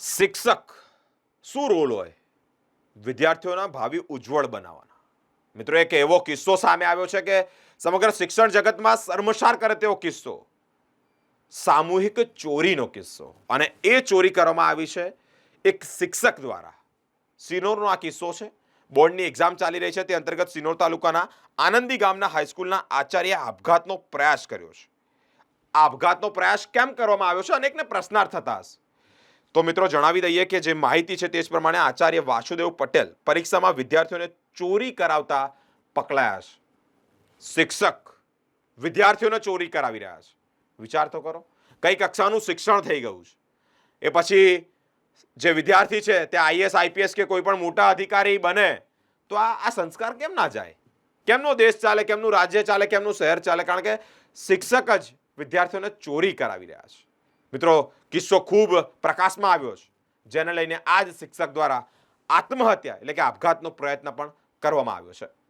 શિક્ષક શું રોલ હોય વિદ્યાર્થીઓના ભાવિ ઉજ્જવળ બનાવવાના? મિત્રો, એક એવો કિસ્સો સામે આવ્યો છે કે સમગ્ર શિક્ષણ જગતમાં શર્મસાર કરે તેવો કિસ્સો, સામૂહિક ચોરીનો કિસ્સો. અને એ ચોરી કરવામાં આવી છે એક શિક્ષક દ્વારા. સિનોરનો આ કિસ્સો છે. બોર્ડની એક્ઝામ ચાલી રહી છે તે અંતર્ગત સિનોર તાલુકાના આનંદી ગામના હાઈસ્કૂલના આચાર્ય આપઘાતનો પ્રયાસ કર્યો છે. આ આપઘાતનો પ્રયાસ કેમ કરવામાં આવ્યો છે? અનેકને પ્રશ્નાર્થ થતા હશે. તો મિત્રો, જણાવી દઈએ કે જે માહિતી છે તે જ પ્રમાણે આચાર્ય વાસુદેવ પટેલ પરીક્ષામાં વિદ્યાર્થીઓને ચોરી કરાવતા પકડાયા છે. શિક્ષક વિદ્યાર્થીઓને ચોરી કરાવી રહ્યા છે. વિચાર તો કરો, કઈ કક્ષાનું શિક્ષણ થઈ ગયું છે. એ પછી જે વિદ્યાર્થી છે તે આઈએસ આઈપીએસ કે કોઈ પણ મોટા અધિકારી બને તો આ સંસ્કાર કેમ ના જાય? કેમનો દેશ ચાલે, કેમનું રાજ્ય ચાલે, કેમનું શહેર ચાલે? કારણ કે શિક્ષક જ વિદ્યાર્થીઓને ચોરી કરાવી રહ્યા છે. મિત્રો, કિસ્સો ખૂબ પ્રકાશમાં આવ્યો છે, જેને લઈને આ જ શિક્ષક દ્વારા આત્મહત્યા એટલે કે આપઘાતનો પ્રયત્ન પણ કરવામાં આવ્યો છે.